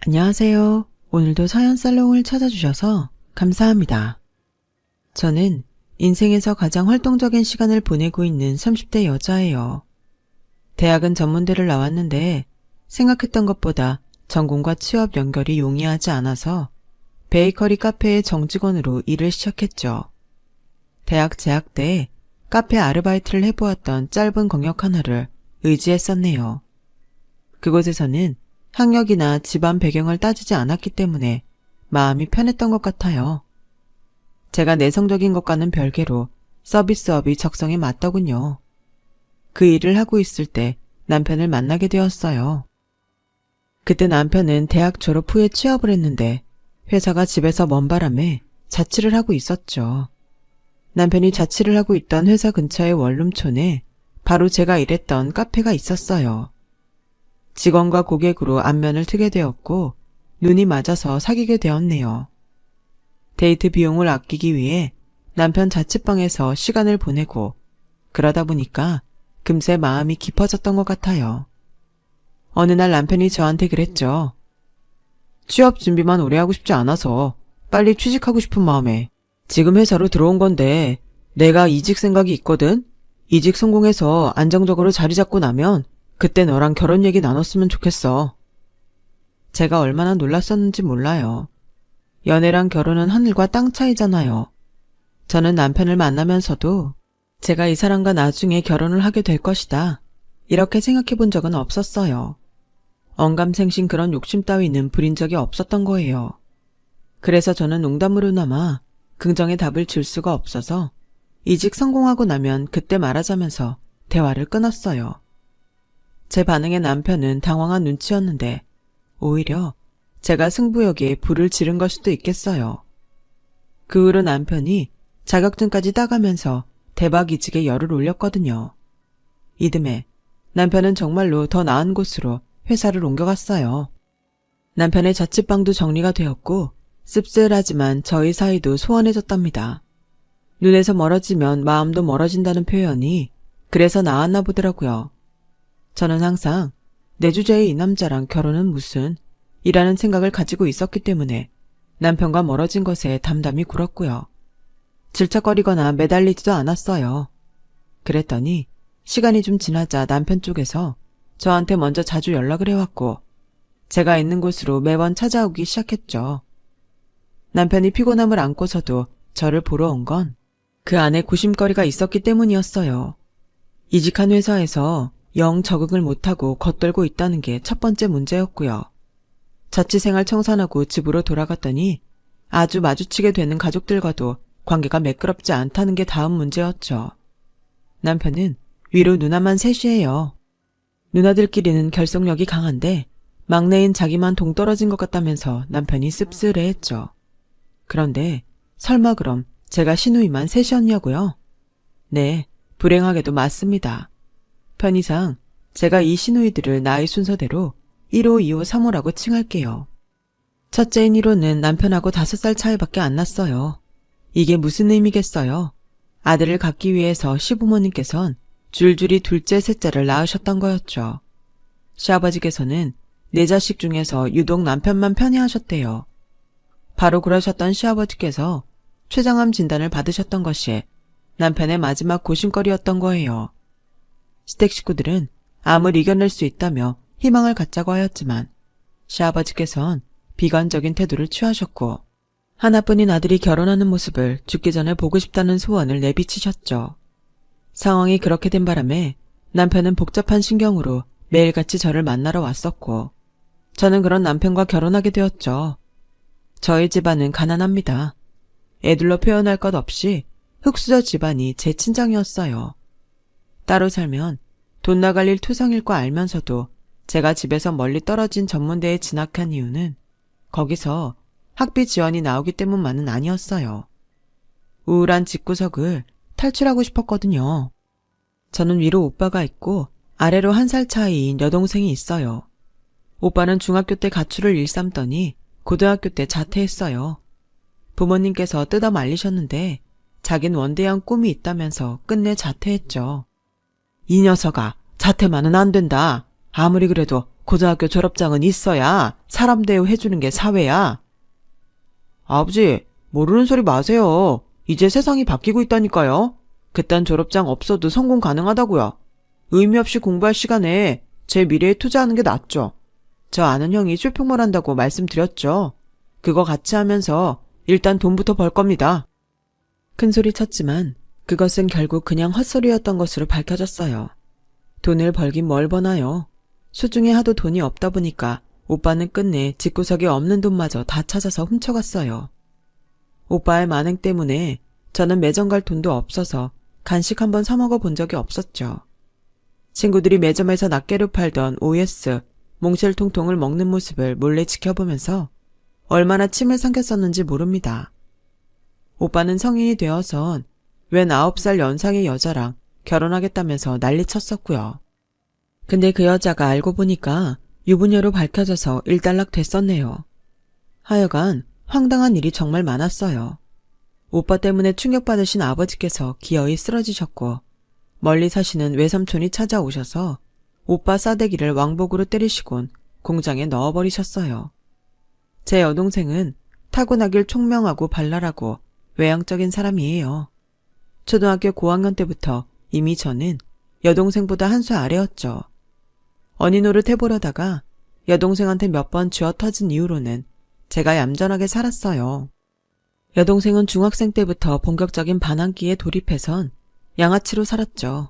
안녕하세요. 오늘도 서연살롱을 찾아주셔서 감사합니다. 저는 인생에서 가장 활동적인 시간을 보내고 있는 30대 여자예요. 대학은 전문대를 나왔는데 생각했던 것보다 전공과 취업 연결이 용이하지 않아서 베이커리 카페의 정직원으로 일을 시작했죠. 대학 재학 때 카페 아르바이트를 해보았던 짧은 경력 하나를 의지했었네요. 그곳에서는 학력이나 집안 배경을 따지지 않았기 때문에 마음이 편했던 것 같아요. 제가 내성적인 것과는 별개로 서비스업이 적성에 맞더군요. 그 일을 하고 있을 때 남편을 만나게 되었어요. 그때 남편은 대학 졸업 후에 취업을 했는데 회사가 집에서 먼 바람에 자취를 하고 있었죠. 남편이 자취를 하고 있던 회사 근처의 원룸촌에 바로 제가 일했던 카페가 있었어요. 직원과 고객으로 안면을 트게 되었고 눈이 맞아서 사귀게 되었네요. 데이트 비용을 아끼기 위해 남편 자취방에서 시간을 보내고 그러다 보니까 금세 마음이 깊어졌던 것 같아요. 어느 날 남편이 저한테 그랬죠. 취업 준비만 오래 하고 싶지 않아서 빨리 취직하고 싶은 마음에 지금 회사로 들어온 건데 내가 이직 생각이 있거든? 이직 성공해서 안정적으로 자리 잡고 나면 그때 너랑 결혼 얘기 나눴으면 좋겠어. 제가 얼마나 놀랐었는지 몰라요. 연애랑 결혼은 하늘과 땅 차이잖아요. 저는 남편을 만나면서도 제가 이 사람과 나중에 결혼을 하게 될 것이다. 이렇게 생각해 본 적은 없었어요. 언감생심 그런 욕심 따위는 부린 적이 없었던 거예요. 그래서 저는 농담으로나마 긍정의 답을 줄 수가 없어서 이직 성공하고 나면 그때 말하자면서 대화를 끊었어요. 제 반응에 남편은 당황한 눈치였는데 오히려 제가 승부욕에 불을 지른 걸 수도 있겠어요. 그 후로 남편이 자격증까지 따가면서 대박이직에 열을 올렸거든요. 이듬해 남편은 정말로 더 나은 곳으로 회사를 옮겨갔어요. 남편의 자취방도 정리가 되었고 씁쓸하지만 저희 사이도 소원해졌답니다. 눈에서 멀어지면 마음도 멀어진다는 표현이 그래서 나왔나 보더라고요. 저는 항상 내 주제의 이 남자랑 결혼은 무슨 이라는 생각을 가지고 있었기 때문에 남편과 멀어진 것에 담담히 굴었고요. 질척거리거나 매달리지도 않았어요. 그랬더니 시간이 좀 지나자 남편 쪽에서 저한테 먼저 자주 연락을 해왔고 제가 있는 곳으로 매번 찾아오기 시작했죠. 남편이 피곤함을 안고서도 저를 보러 온 건 그 안에 구심거리가 있었기 때문이었어요. 이직한 회사에서 영 적응을 못하고 겉돌고 있다는 게 첫 번째 문제였고요. 자취생활 청산하고 집으로 돌아갔더니 아주 마주치게 되는 가족들과도 관계가 매끄럽지 않다는 게 다음 문제였죠. 남편은 위로 누나만 셋이에요. 누나들끼리는 결속력이 강한데 막내인 자기만 동떨어진 것 같다면서 남편이 씁쓸해했죠. 그런데 설마 그럼 제가 시누이만 셋이었냐고요? 네, 불행하게도 맞습니다. 편의상 제가 이 시누이들을 나이 순서대로 1호, 2호, 3호라고 칭할게요. 첫째인 1호는 남편하고 5살 차이밖에 안 났어요. 이게 무슨 의미겠어요? 아들을 갖기 위해서 시부모님께선 줄줄이 둘째, 셋째를 낳으셨던 거였죠. 시아버지께서는 4자식 중에서 유독 남편만 편애하셨대요. 바로 그러셨던 시아버지께서 췌장암 진단을 받으셨던 것이 남편의 마지막 고심거리였던 거예요. 시댁 식구들은 암을 이겨낼 수 있다며 희망을 갖자고 하였지만 시아버지께선 비관적인 태도를 취하셨고 하나뿐인 아들이 결혼하는 모습을 죽기 전에 보고 싶다는 소원을 내비치셨죠. 상황이 그렇게 된 바람에 남편은 복잡한 신경으로 매일같이 저를 만나러 왔었고 저는 그런 남편과 결혼하게 되었죠. 저희 집안은 가난합니다. 애들로 표현할 것 없이 흙수저 집안이 제 친정이었어요. 따로 살면 돈 나갈 일 투성일 거 알면서도 제가 집에서 멀리 떨어진 전문대에 진학한 이유는 거기서 학비 지원이 나오기 때문만은 아니었어요. 우울한 집구석을 탈출하고 싶었거든요. 저는 위로 오빠가 있고 아래로 1살 차이인 여동생이 있어요. 오빠는 중학교 때 가출을 일삼더니 고등학교 때 자퇴했어요. 부모님께서 뜯어 말리셨는데 자긴 원대한 꿈이 있다면서 끝내 자퇴했죠. 이 녀석아, 자퇴만은 안 된다. 아무리 그래도 고등학교 졸업장은 있어야 사람 대우해주는 게 사회야. 아버지, 모르는 소리 마세요. 이제 세상이 바뀌고 있다니까요. 그딴 졸업장 없어도 성공 가능하다고요. 의미 없이 공부할 시간에 제 미래에 투자하는 게 낫죠. 저 아는 형이 쇼핑몰 한다고 말씀드렸죠. 그거 같이 하면서 일단 돈부터 벌 겁니다. 큰소리 쳤지만 그것은 결국 그냥 헛소리였던 것으로 밝혀졌어요. 돈을 벌긴 뭘 버나요. 수중에 하도 돈이 없다 보니까 오빠는 끝내 집구석에 없는 돈마저 다 찾아서 훔쳐갔어요. 오빠의 만행 때문에 저는 매점 갈 돈도 없어서 간식 한번 사 먹어 본 적이 없었죠. 친구들이 매점에서 낱개로 팔던 OS, 몽쉘통통을 먹는 모습을 몰래 지켜보면서 얼마나 침을 삼켰었는지 모릅니다. 오빠는 성인이 되어선 웬 9살 연상의 여자랑 결혼하겠다면서 난리쳤었고요. 근데 그 여자가 알고 보니까 유부녀로 밝혀져서 일단락 됐었네요. 하여간 황당한 일이 정말 많았어요. 오빠 때문에 충격받으신 아버지께서 기어이 쓰러지셨고 멀리 사시는 외삼촌이 찾아오셔서 오빠 싸대기를 왕복으로 때리시곤 공장에 넣어버리셨어요. 제 여동생은 타고나길 총명하고 발랄하고 외향적인 사람이에요. 초등학교 고학년 때부터 이미 저는 여동생보다 한 수 아래였죠. 어니 노릇 해보려다가 여동생한테 몇 번 쥐어 터진 이후로는 제가 얌전하게 살았어요. 여동생은 중학생 때부터 본격적인 반항기에 돌입해선 양아치로 살았죠.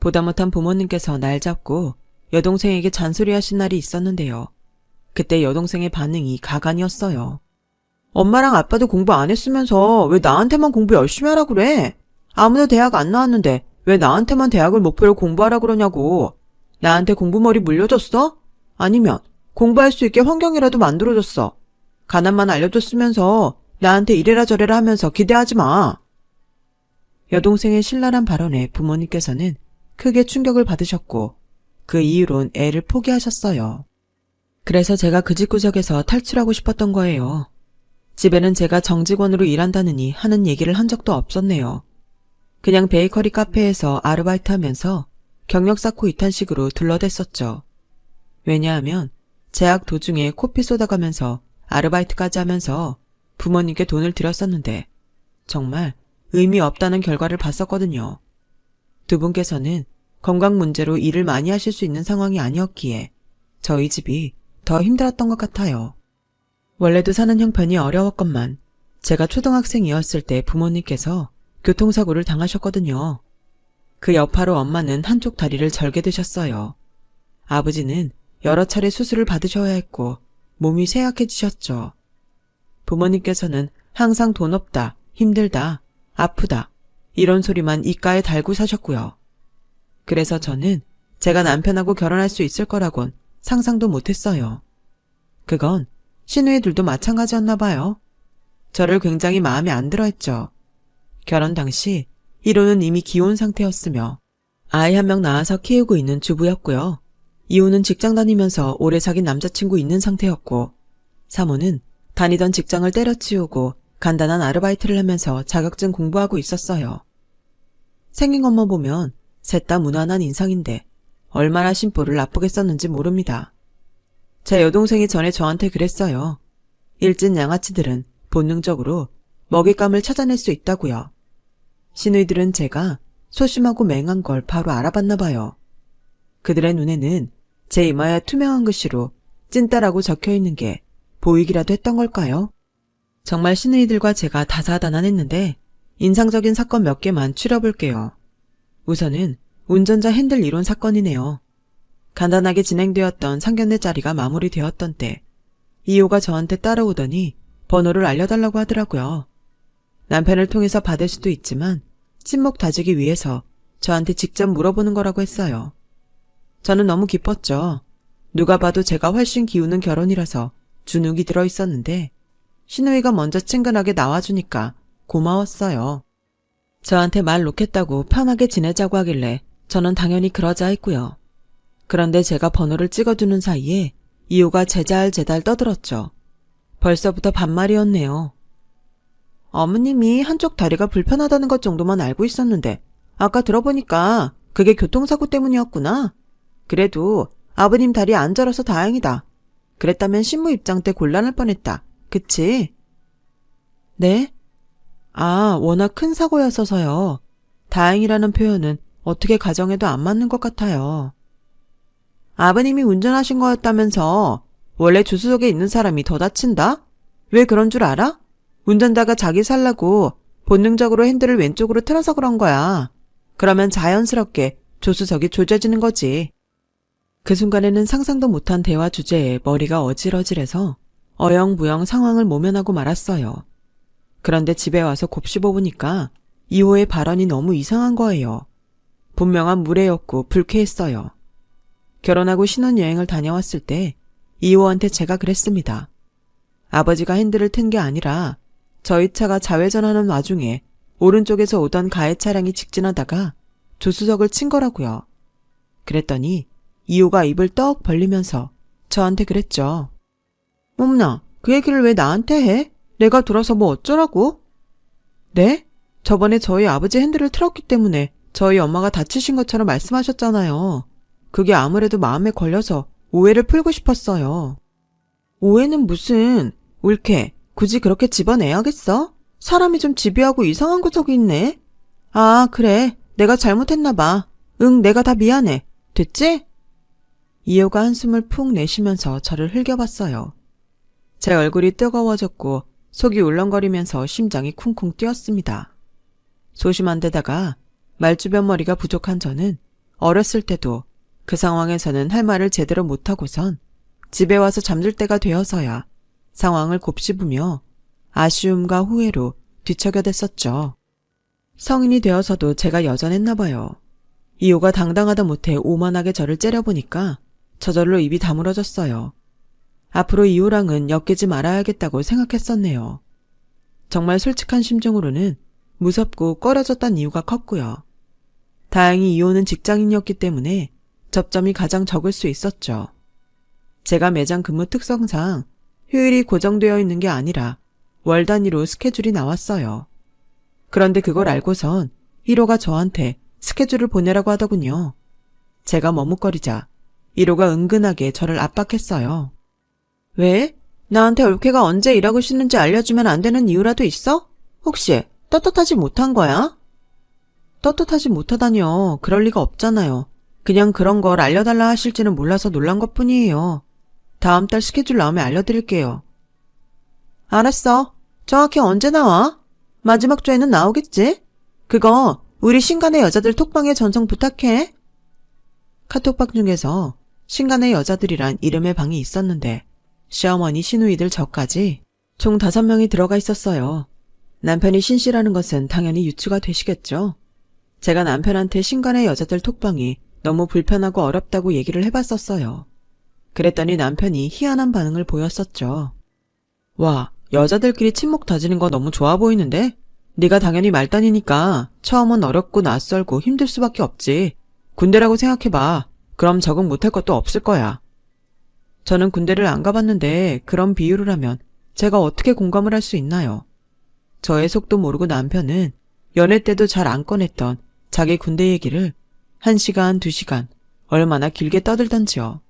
보다 못한 부모님께서 날 잡고 여동생에게 잔소리하신 날이 있었는데요. 그때 여동생의 반응이 가관이었어요. 엄마랑 아빠도 공부 안 했으면서 왜 나한테만 공부 열심히 하라 그래? 아무도 대학 안 나왔는데 왜 나한테만 대학을 목표로 공부하라 그러냐고. 나한테 공부머리 물려줬어? 아니면 공부할 수 있게 환경이라도 만들어줬어. 가난만 알려줬으면서 나한테 이래라 저래라 하면서 기대하지 마. 여동생의 신랄한 발언에 부모님께서는 크게 충격을 받으셨고 그 이후론 애를 포기하셨어요. 그래서 제가 그 집구석에서 탈출하고 싶었던 거예요. 집에는 제가 정직원으로 일한다느니 하는 얘기를 한 적도 없었네요. 그냥 베이커리 카페에서 아르바이트 하면서 경력 쌓고 이탄식으로 둘러댔었죠. 왜냐하면 재학 도중에 코피 쏟아가면서 아르바이트까지 하면서 부모님께 돈을 들였었는데 정말 의미 없다는 결과를 봤었거든요. 두 분께서는 건강 문제로 일을 많이 하실 수 있는 상황이 아니었기에 저희 집이 더 힘들었던 것 같아요. 원래도 사는 형편이 어려웠건만 제가 초등학생이었을 때 부모님께서 교통사고를 당하셨거든요. 그 여파로 엄마는 한쪽 다리를 절게 되셨어요. 아버지는 여러 차례 수술을 받으셔야 했고 몸이 쇠약해지셨죠. 부모님께서는 항상 돈 없다, 힘들다, 아프다 이런 소리만 입가에 달고 사셨고요. 그래서 저는 제가 남편하고 결혼할 수 있을 거라곤 상상도 못했어요. 그건 시누이들도 마찬가지였나 봐요. 저를 굉장히 마음에 안 들어 했죠. 결혼 당시 1호는 이미 기혼 상태였으며 아이 한 명 낳아서 키우고 있는 주부였고요. 2호는 직장 다니면서 오래 사귄 남자친구 있는 상태였고 3호는 다니던 직장을 때려치우고 간단한 아르바이트를 하면서 자격증 공부하고 있었어요. 생긴 것만 보면 셋 다 무난한 인상인데 얼마나 심보를 나쁘게 썼는지 모릅니다. 제 여동생이 전에 저한테 그랬어요. 일진 양아치들은 본능적으로 먹잇감을 찾아낼 수 있다고요. 시누이들은 제가 소심하고 맹한 걸 바로 알아봤나 봐요. 그들의 눈에는 제 이마에 투명한 글씨로 찐따라고 적혀있는 게 보이기라도 했던 걸까요? 정말 시누이들과 제가 다사다난했는데 인상적인 사건 몇 개만 추려볼게요. 우선은 운전자 핸들 이론 사건이네요. 간단하게 진행되었던 상견례 자리가 마무리되었던 때 2호가 저한테 따라오더니 번호를 알려달라고 하더라고요. 남편을 통해서 받을 수도 있지만 친목 다지기 위해서 저한테 직접 물어보는 거라고 했어요. 저는 너무 기뻤죠. 누가 봐도 제가 훨씬 기우는 결혼이라서 주눅이 들어 있었는데 시누이가 먼저 친근하게 나와주니까 고마웠어요. 저한테 말 놓겠다고 편하게 지내자고 하길래 저는 당연히 그러자 했고요. 그런데 제가 번호를 찍어두는 사이에 2호가 제달 떠들었죠. 벌써부터 반말이었네요. 어머님이 한쪽 다리가 불편하다는 것 정도만 알고 있었는데 아까 들어보니까 그게 교통사고 때문이었구나. 그래도 아버님 다리 안 저려서 다행이다. 그랬다면 신부 입장 때 곤란할 뻔했다. 그치? 네? 아, 워낙 큰 사고였어서요. 다행이라는 표현은 어떻게 가정해도 안 맞는 것 같아요. 아버님이 운전하신 거였다면서 원래 조수석에 있는 사람이 더 다친다? 왜 그런 줄 알아? 운전자가 자기 살라고 본능적으로 핸들을 왼쪽으로 틀어서 그런 거야. 그러면 자연스럽게 조수석이 조져지는 거지. 그 순간에는 상상도 못한 대화 주제에 머리가 어질어질해서 어영부영 상황을 모면하고 말았어요. 그런데 집에 와서 곱씹어보니까 이호의 발언이 너무 이상한 거예요. 분명한 무례였고 불쾌했어요. 결혼하고 신혼여행을 다녀왔을 때 이호한테 제가 그랬습니다. 아버지가 핸들을 튼 게 아니라 저희 차가 좌회전하는 와중에 오른쪽에서 오던 가해 차량이 직진하다가 조수석을 친 거라고요. 그랬더니 이호가 입을 떡 벌리면서 저한테 그랬죠. 어머나, 그 얘기를 왜 나한테 해? 내가 돌아서 뭐 어쩌라고? 네? 저번에 저희 아버지 핸들을 틀었기 때문에 저희 엄마가 다치신 것처럼 말씀하셨잖아요. 그게 아무래도 마음에 걸려서 오해를 풀고 싶었어요. 오해는 무슨, 옳게 굳이 그렇게 집어내야겠어? 사람이 좀 집요하고 이상한 구석이 있네. 아, 그래. 내가 잘못했나 봐. 응, 내가 다 미안해. 됐지? 이호가 한숨을 푹 내쉬면서 저를 흘겨봤어요. 제 얼굴이 뜨거워졌고 속이 울렁거리면서 심장이 쿵쿵 뛰었습니다. 소심한 데다가 말주변머리가 부족한 저는 어렸을 때도 그 상황에서는 할 말을 제대로 못하고선 집에 와서 잠들 때가 되어서야 상황을 곱씹으며 아쉬움과 후회로 뒤척여댔었죠. 성인이 되어서도 제가 여전했나 봐요. 이호가 당당하다 못해 오만하게 저를 째려보니까 저절로 입이 다물어졌어요. 앞으로 이호랑은 엮이지 말아야겠다고 생각했었네요. 정말 솔직한 심정으로는 무섭고 꺼려졌단 이유가 컸고요. 다행히 이호는 직장인이었기 때문에 접점이 가장 적을 수 있었죠. 제가 매장 근무 특성상 휴일이 고정되어 있는 게 아니라 월 단위로 스케줄이 나왔어요. 그런데 그걸 알고선 1호가 저한테 스케줄을 보내라고 하더군요. 제가 머뭇거리자 1호가 은근하게 저를 압박했어요. 왜? 나한테 올케가 언제 일하고 쉬는지 알려주면 안 되는 이유라도 있어? 혹시 떳떳하지 못한 거야? 떳떳하지 못하다뇨. 그럴 리가 없잖아요. 그냥 그런 걸 알려달라 하실지는 몰라서 놀란 것뿐이에요. 다음 달 스케줄 나오면 알려드릴게요. 알았어. 정확히 언제 나와? 마지막 주에는 나오겠지? 그거 우리 신간의 여자들 톡방에 전송 부탁해. 카톡방 중에서 신간의 여자들이란 이름의 방이 있었는데 시어머니, 시누이들 저까지 총 5명이 들어가 있었어요. 남편이 신씨라는 것은 당연히 유추가 되시겠죠. 제가 남편한테 신간의 여자들 톡방이 너무 불편하고 어렵다고 얘기를 해봤었어요. 그랬더니 남편이 희한한 반응을 보였었죠. 와, 여자들끼리 친목 다지는 거 너무 좋아 보이는데? 네가 당연히 말단이니까 처음은 어렵고 낯설고 힘들 수밖에 없지. 군대라고 생각해봐. 그럼 적응 못할 것도 없을 거야. 저는 군대를 안 가봤는데 그런 비유를 하면 제가 어떻게 공감을 할 수 있나요? 저의 속도 모르고 남편은 연애 때도 잘 안 꺼냈던 자기 군대 얘기를 1시간, 2시간 얼마나 길게 떠들던지요.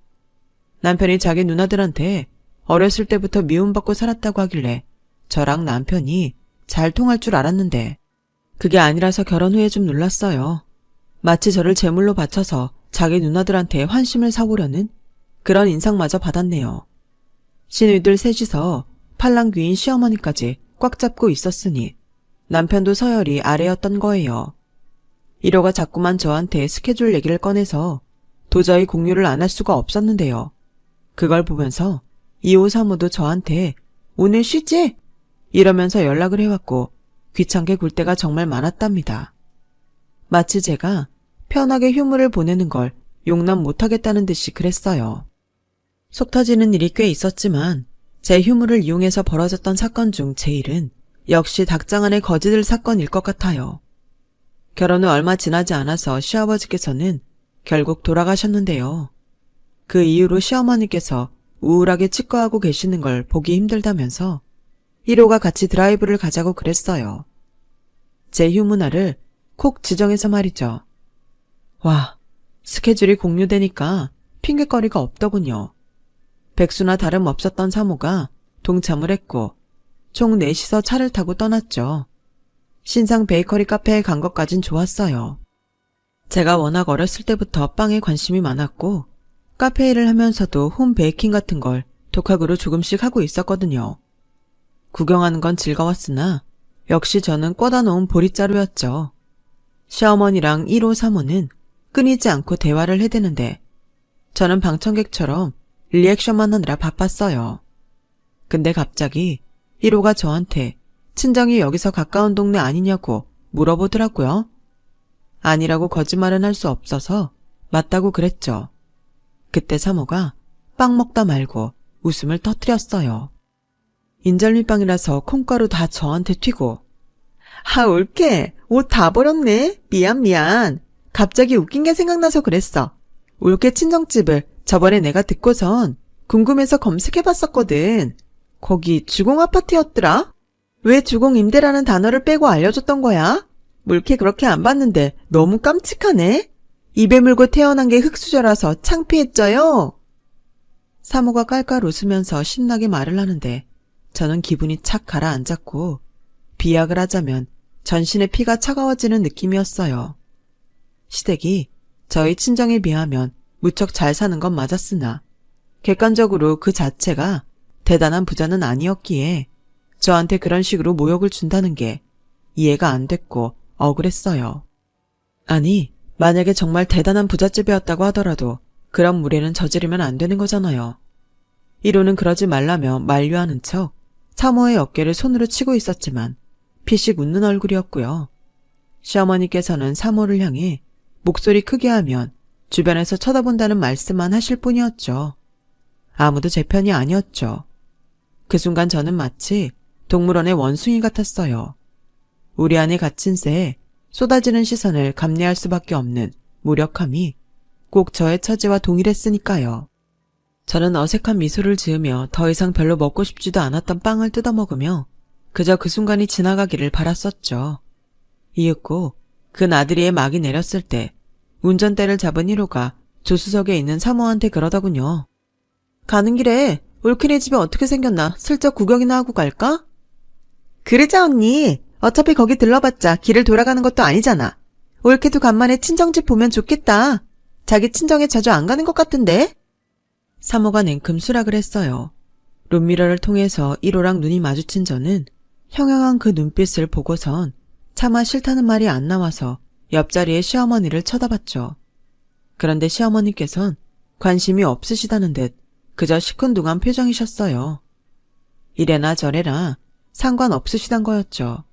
남편이 자기 누나들한테 어렸을 때부터 미움받고 살았다고 하길래 저랑 남편이 잘 통할 줄 알았는데 그게 아니라서 결혼 후에 좀 놀랐어요. 마치 저를 제물로 바쳐서 자기 누나들한테 환심을 사보려는 그런 인상마저 받았네요. 시누이들 셋이서 팔랑귀인 시어머니까지 꽉 잡고 있었으니 남편도 서열이 아래였던 거예요. 1호가 자꾸만 저한테 스케줄 얘기를 꺼내서 도저히 공유를 안 할 수가 없었는데요. 그걸 보면서 2호, 3호도 저한테 오늘 쉬지? 이러면서 연락을 해왔고 귀찮게 굴 때가 정말 많았답니다. 마치 제가 편하게 휴무를 보내는 걸 용납 못하겠다는 듯이 그랬어요. 속 터지는 일이 꽤 있었지만 제 휴무를 이용해서 벌어졌던 사건 중 제일은 역시 닭장 안의 거지들 사건일 것 같아요. 결혼 후 얼마 지나지 않아서 시아버지께서는 결국 돌아가셨는데요. 그 이후로 시어머니께서 우울하게 치과하고 계시는 걸 보기 힘들다면서 1호가 같이 드라이브를 가자고 그랬어요. 제 휴무날을 콕 지정해서 말이죠. 와, 스케줄이 공유되니까 핑곗거리가 없더군요. 백수나 다름없었던 사모가 동참을 했고 총 넷이서 차를 타고 떠났죠. 신상 베이커리 카페에 간 것까진 좋았어요. 제가 워낙 어렸을 때부터 빵에 관심이 많았고 카페 일을 하면서도 홈 베이킹 같은 걸 독학으로 조금씩 하고 있었거든요. 구경하는 건 즐거웠으나 역시 저는 꽂아 놓은 보릿자루였죠. 시어머니랑 1호 사모는 끊이지 않고 대화를 해대는데 저는 방청객처럼 리액션만 하느라 바빴어요. 근데 갑자기 1호가 저한테 친정이 여기서 가까운 동네 아니냐고 물어보더라고요. 아니라고 거짓말은 할 수 없어서 맞다고 그랬죠. 그때 사모가 빵 먹다 말고 웃음을 터뜨렸어요. 인절미빵이라서 콩가루 다 저한테 튀고 올케 옷 다 버렸네. 미안. 갑자기 웃긴 게 생각나서 그랬어. 올케 친정집을 저번에 내가 듣고선 궁금해서 검색해봤었거든. 거기 주공아파트였더라? 왜 주공임대라는 단어를 빼고 알려줬던 거야? 올케 그렇게 안 봤는데 너무 깜찍하네. 입에 물고 태어난 게 흙수저라서 창피했죠요. 사모가 깔깔 웃으면서 신나게 말을 하는데 저는 기분이 착 가라앉았고 비약을 하자면 전신의 피가 차가워지는 느낌이었어요. 시댁이 저희 친정에 비하면 무척 잘 사는 건 맞았으나 객관적으로 그 자체가 대단한 부자는 아니었기에 저한테 그런 식으로 모욕을 준다는 게 이해가 안 됐고 억울했어요. 아니, 만약에 정말 대단한 부잣집이었다고 하더라도 그런 무례는 저지르면 안 되는 거잖아요. 1호는 그러지 말라며 만류하는 척 사모의 어깨를 손으로 치고 있었지만 피식 웃는 얼굴이었고요. 시어머니께서는 사모를 향해 목소리 크게 하면 주변에서 쳐다본다는 말씀만 하실 뿐이었죠. 아무도 제 편이 아니었죠. 그 순간 저는 마치 동물원의 원숭이 같았어요. 우리 안에 갇힌 새에 쏟아지는 시선을 감내할 수밖에 없는 무력함이 꼭 저의 처지와 동일했으니까요. 저는 어색한 미소를 지으며 더 이상 별로 먹고 싶지도 않았던 빵을 뜯어먹으며 그저 그 순간이 지나가기를 바랐었죠. 이윽고 그 나들이에 막이 내렸을 때 운전대를 잡은 1호가 조수석에 있는 사모한테 그러더군요. 가는 길에 올케네 집이 어떻게 생겼나 슬쩍 구경이나 하고 갈까? 그러자 언니. 어차피 거기 들러봤자 길을 돌아가는 것도 아니잖아. 올케도 간만에 친정집 보면 좋겠다. 자기 친정에 자주 안 가는 것 같은데? 사모가 냉큼 수락을 했어요. 룸미러를 통해서 1호랑 눈이 마주친 저는 형형한 그 눈빛을 보고선 차마 싫다는 말이 안 나와서 옆자리의 시어머니를 쳐다봤죠. 그런데 시어머니께선 관심이 없으시다는 듯 그저 시큰둥한 표정이셨어요. 이래나 저래나 상관없으시단 거였죠.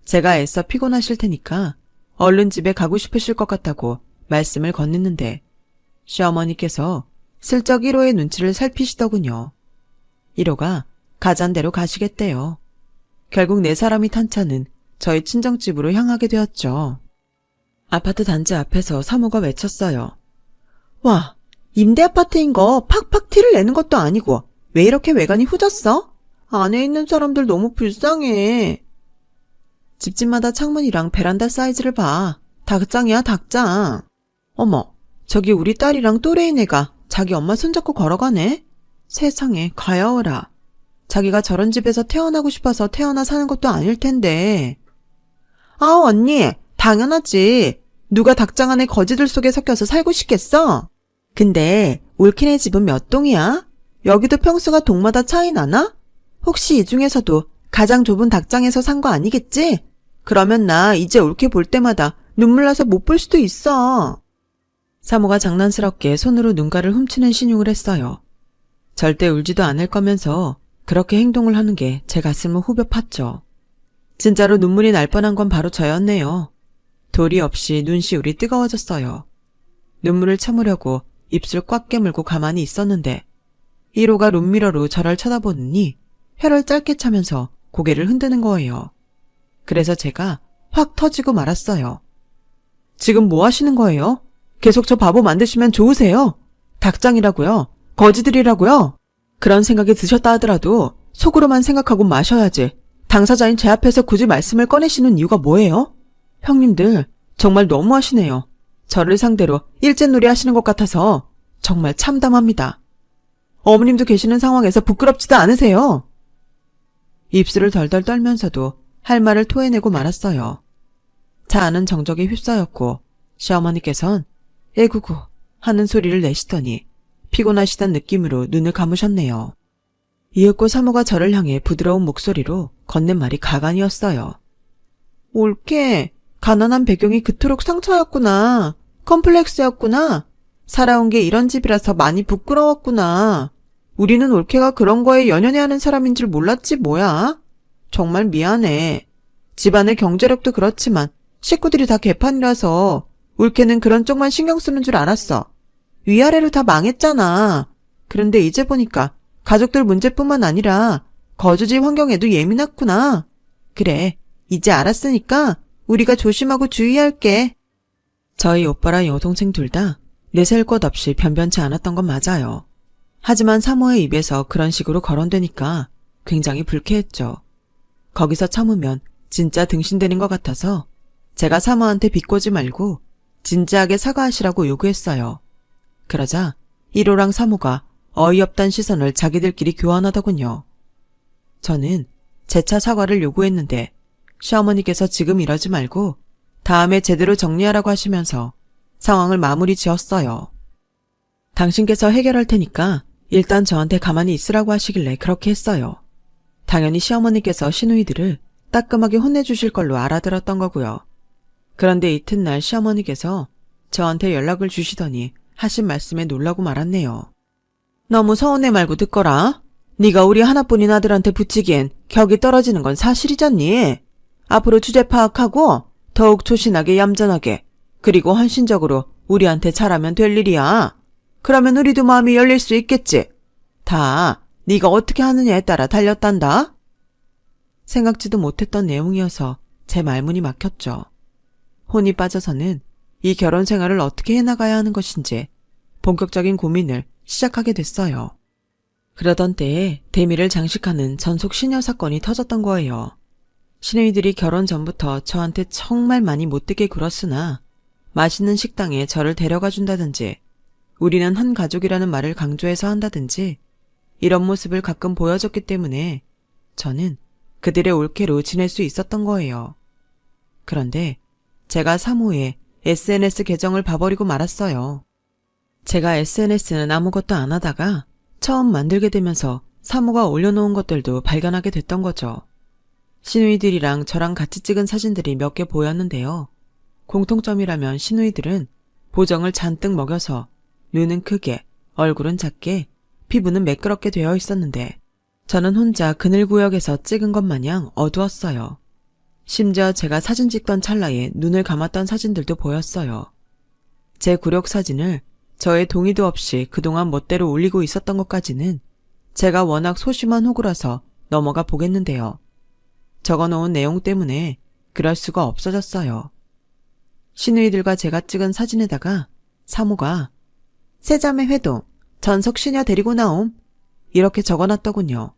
제가 애써 피곤하실 테니까 얼른 집에 가고 싶으실 것 같다고 말씀을 건넸는데 시어머니께서 슬쩍 1호의 눈치를 살피시더군요. 1호가 가잔 대로 가시겠대요. 결국 네 사람이 탄 차는 저희 친정집으로 향하게 되었죠. 아파트 단지 앞에서 사모가 외쳤어요. 와, 임대 아파트인 거 팍팍 티를 내는 것도 아니고 왜 이렇게 외관이 후졌어? 안에 있는 사람들 너무 불쌍해. 집집마다 창문이랑 베란다 사이즈를 봐. 닭장이야, 닭장. 어머, 저기 우리 딸이랑 또래인 애가 자기 엄마 손잡고 걸어가네? 세상에, 가야워라. 자기가 저런 집에서 태어나고 싶어서 태어나 사는 것도 아닐 텐데. 언니, 당연하지. 누가 닭장 안에 거지들 속에 섞여서 살고 싶겠어? 근데 올케네 집은 몇 동이야? 여기도 평수가 동마다 차이 나나? 혹시 이 중에서도 가장 좁은 닭장에서 산 거 아니겠지? 그러면 나 이제 올케 볼 때마다 눈물 나서 못 볼 수도 있어. 사모가 장난스럽게 손으로 눈가를 훔치는 신용을 했어요. 절대 울지도 않을 거면서 그렇게 행동을 하는 게 제 가슴을 후벼 팠죠. 진짜로 눈물이 날 뻔한 건 바로 저였네요. 도리 없이 눈시울이 뜨거워졌어요. 눈물을 참으려고 입술 꽉 깨물고 가만히 있었는데 1호가 룸미러로 저를 쳐다보느니 혀를 짧게 차면서 고개를 흔드는 거예요. 그래서 제가 확 터지고 말았어요. 지금 뭐 하시는 거예요? 계속 저 바보 만드시면 좋으세요. 닭장이라고요? 거지들이라고요? 그런 생각이 드셨다 하더라도 속으로만 생각하고 마셔야지. 당사자인 제 앞에서 굳이 말씀을 꺼내시는 이유가 뭐예요? 형님들 정말 너무하시네요. 저를 상대로 일제놀이 하시는 것 같아서 정말 참담합니다. 어머님도 계시는 상황에서 부끄럽지도 않으세요? 입술을 덜덜 떨면서도 할 말을 토해내고 말았어요. 차 안은 정적이 휩싸였고 시어머니께선 에구구 하는 소리를 내시더니 피곤하시단 느낌으로 눈을 감으셨네요. 이윽고 사모가 저를 향해 부드러운 목소리로 건넨 말이 가관이었어요. 옳게 가난한 배경이 그토록 상처였구나. 컴플렉스였구나. 살아온 게 이런 집이라서 많이 부끄러웠구나. 우리는 올케가 그런 거에 연연해 하는 사람인 줄 몰랐지 뭐야. 정말 미안해. 집안의 경제력도 그렇지만 식구들이 다 개판이라서 올케는 그런 쪽만 신경 쓰는 줄 알았어. 위아래로 다 망했잖아. 그런데 이제 보니까 가족들 문제뿐만 아니라 거주지 환경에도 예민했구나. 그래, 이제 알았으니까 우리가 조심하고 주의할게. 저희 오빠랑 여동생 둘 다 내세울 것 없이 변변치 않았던 건 맞아요. 하지만 사모의 입에서 그런 식으로 거론되니까 굉장히 불쾌했죠. 거기서 참으면 진짜 등신되는 것 같아서 제가 사모한테 비꼬지 말고 진지하게 사과하시라고 요구했어요. 그러자 1호랑 사모가 어이없단 시선을 자기들끼리 교환하더군요. 저는 재차 사과를 요구했는데 시어머니께서 지금 이러지 말고 다음에 제대로 정리하라고 하시면서 상황을 마무리 지었어요. 당신께서 해결할 테니까 일단 저한테 가만히 있으라고 하시길래 그렇게 했어요. 당연히 시어머니께서 시누이들을 따끔하게 혼내주실 걸로 알아들었던 거고요. 그런데 이튿날 시어머니께서 저한테 연락을 주시더니 하신 말씀에 놀라고 말았네요. 너무 서운해 말고 듣거라. 네가 우리 하나뿐인 아들한테 붙이기엔 격이 떨어지는 건 사실이잖니. 앞으로 주제 파악하고 더욱 조신하게 얌전하게 그리고 헌신적으로 우리한테 잘하면 될 일이야. 그러면 우리도 마음이 열릴 수 있겠지. 다 네가 어떻게 하느냐에 따라 달렸단다. 생각지도 못했던 내용이어서 제 말문이 막혔죠. 혼이 빠져서는 이 결혼 생활을 어떻게 해나가야 하는 것인지 본격적인 고민을 시작하게 됐어요. 그러던 때에 대미를 장식하는 전속 시녀 사건이 터졌던 거예요. 시누이들이 결혼 전부터 저한테 정말 많이 못되게 굴었으나 맛있는 식당에 저를 데려가 준다든지 우리는 한 가족이라는 말을 강조해서 한다든지 이런 모습을 가끔 보여줬기 때문에 저는 그들의 올케로 지낼 수 있었던 거예요. 그런데 제가 사모의 SNS 계정을 봐버리고 말았어요. 제가 SNS는 아무것도 안 하다가 처음 만들게 되면서 사모가 올려놓은 것들도 발견하게 됐던 거죠. 시누이들이랑 저랑 같이 찍은 사진들이 몇 개 보였는데요. 공통점이라면 시누이들은 보정을 잔뜩 먹여서 눈은 크게, 얼굴은 작게, 피부는 매끄럽게 되어 있었는데 저는 혼자 그늘구역에서 찍은 것 마냥 어두웠어요. 심지어 제가 사진 찍던 찰나에 눈을 감았던 사진들도 보였어요. 제 굴욕 사진을 저의 동의도 없이 그동안 멋대로 올리고 있었던 것까지는 제가 워낙 소심한 호구라서 넘어가 보겠는데요. 적어놓은 내용 때문에 그럴 수가 없어졌어요. 시누이들과 제가 찍은 사진에다가 사모가 세자매 회동, 전석 시녀 데리고 나옴 이렇게 적어놨더군요.